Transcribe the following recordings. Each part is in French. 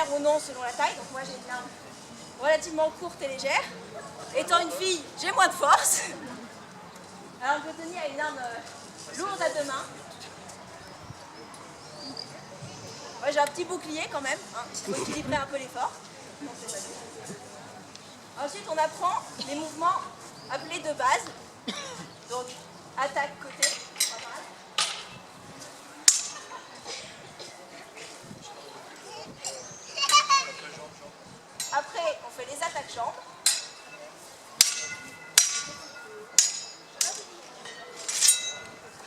légère ou non selon la taille. Donc moi j'ai une arme relativement courte et légère. Étant une fille, j'ai moins de force. Alors que Tony a une arme lourde à 2 mains. Moi j'ai un petit bouclier quand même, hein. Il faut équilibrer un peu l'effort. Ensuite on apprend les mouvements appelés de base. Donc attaque côté. Après on fait les attaques jambes.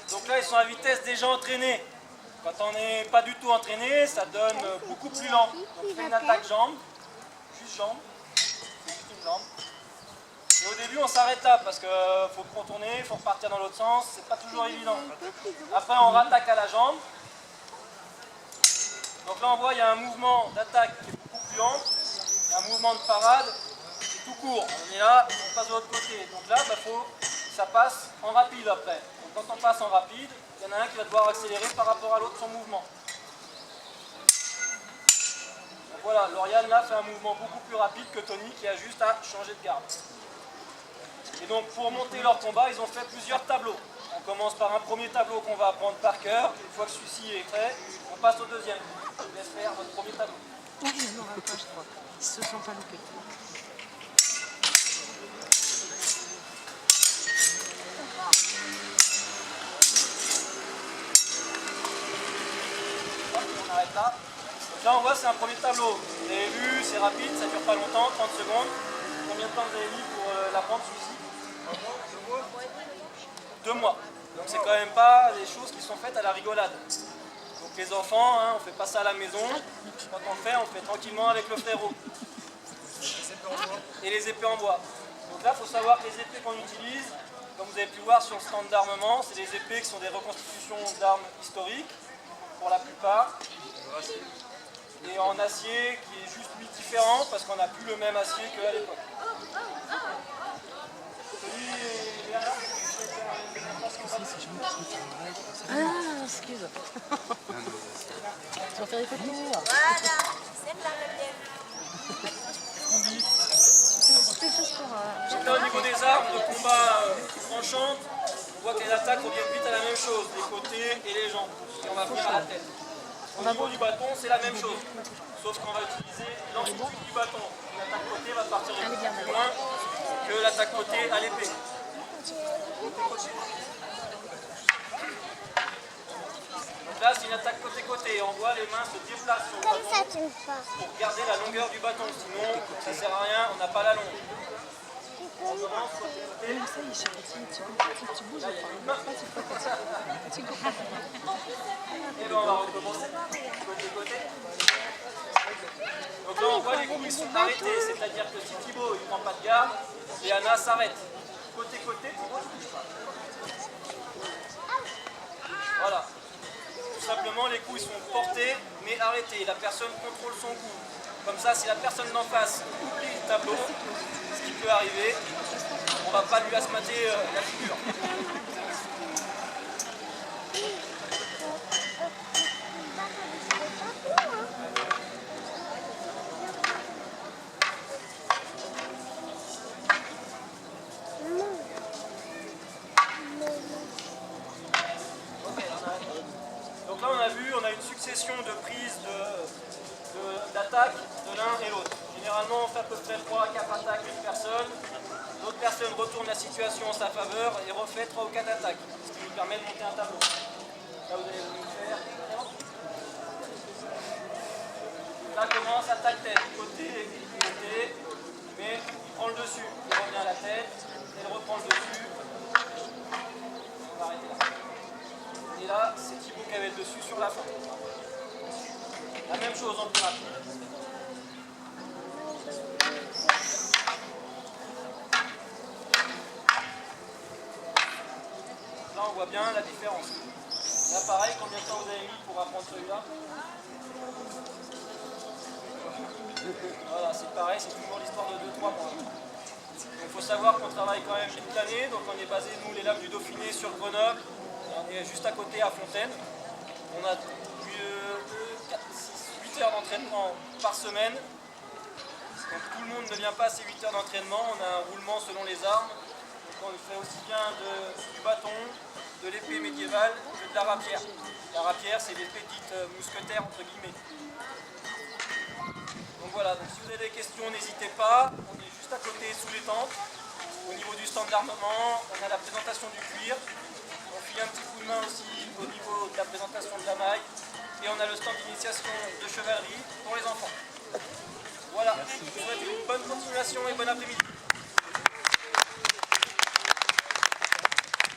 Donc là ils sont à vitesse déjà entraînée. Quand on n'est pas du tout entraîné, ça donne beaucoup plus lent. Donc on fait une attaque jambe, juste jambe, c'est juste une jambe. Et au début on s'arrête là parce qu'il faut contourner, il faut repartir dans l'autre sens, c'est pas toujours évident. Après on rattaque à la jambe. Donc là on voit il y a un mouvement d'attaque qui est beaucoup plus lent, il y a un mouvement de parade qui est tout court. On est là, on passe de l'autre côté. Donc là faut que ça passe en rapide après. Donc quand on passe en rapide, il y en a un qui va devoir accélérer par rapport à l'autre son mouvement. Donc voilà, Lauriane là fait un mouvement beaucoup plus rapide que Tony qui a juste à changer de garde. Et donc pour monter leur combat, ils ont fait plusieurs tableaux. On commence par un premier tableau qu'on va apprendre par cœur. Une fois que celui-ci est prêt, on passe au deuxième. Je vous laisse faire votre premier tableau. Oui, il n'y en aura pas, je crois. Ils se sont pas loupés. On arrête là. Donc là on voit c'est un premier tableau. Vous avez vu, c'est rapide, ça ne dure pas longtemps, 30 secondes. Combien de temps vous avez mis pour l'apprendre celui-ci? 2 mois. Donc c'est quand même pas des choses qui sont faites à la rigolade. Donc les enfants, hein, on fait pas ça à la maison. Quand on le fait tranquillement avec le frérot. Et les épées en bois. Donc là il faut savoir que les épées qu'on utilise, comme vous avez pu voir sur le stand d'armement, c'est des épées qui sont des reconstitutions d'armes historiques, pour la plupart. Et en acier qui est juste lui différent parce qu'on n'a plus le même acier qu'à l'époque. Ah, excuse. Tu vas faire des photos. Voilà, c'est là le bien. Donc là au niveau des armes de combat tranchantes, on voit que les attaques reviennent vite à la même chose, les côtés et les jambes. Et on va venir à la tête. Au niveau du bâton, c'est la même chose. Sauf qu'on va utiliser l'amplitude du bâton. L'attaque côté va partir de plus loin que l'attaque côté à l'épée. Donc là, c'est une attaque côté-côté. On voit les mains se déplacent sur le bâton pour garder la longueur du bâton. Sinon, ça ne sert à rien, on n'a pas la longue. On commence côté-côté. Ça y est, tu bouges pas. Et bien on va recommencer. Côté-côté. Donc là on voit les coups ils sont arrêtés, c'est-à-dire que si Thibaut il ne prend pas de garde, et Anna s'arrête. Côté-côté, Thibaut ne bouge pas. Voilà. Tout simplement les coups ils sont portés mais arrêtés. La personne contrôle son coup. Comme ça si la personne d'en face oublie le tableau, ce qui peut arriver, on ne va pas lui asthmater la figure. Donc là on a vu, on a une succession de prises d'attaque de l'un et l'autre. Généralement on fait à peu près 3 à 4 attaques une personne. L'autre personne retourne la situation en sa faveur et refait 3 ou 4 attaques. Ce qui nous permet de monter un tableau. Là vous allez venir faire. Là commence attaque tête, côté, mais il prend le dessus. Il revient à la tête, il reprend le dessus. On va arrêter là. Et là, c'est Thibaut qui avait le dessus sur la fin. La même chose en plus rapide. Là, on voit bien la différence. Là, pareil, combien de temps vous avez mis pour apprendre celui-là? Voilà, c'est pareil, c'est toujours l'histoire de 2-3 mois. Il faut savoir qu'on travaille quand même toute l'année, donc on est basé, nous, les Lames du Dauphiné, sur Grenoble. On est juste à côté, à Fontaine. On a 8 8 heures d'entraînement par semaine. Donc tout le monde ne vient pas à ces 8 heures d'entraînement, on a un roulement selon les armes. Donc on fait aussi bien du bâton, de l'épée médiévale que de la rapière. La rapière, c'est l'épée dite mousquetaire entre guillemets. Donc voilà, donc si vous avez des questions, n'hésitez pas. On est juste à côté sous les tentes. Au niveau du stand d'armement, on a la présentation du cuir. On file un petit coup de main aussi au niveau de la présentation de la maille. Et on a le stand d'initiation de chevalerie pour les enfants. Voilà, je vous souhaite une bonne continuation et bon après-midi.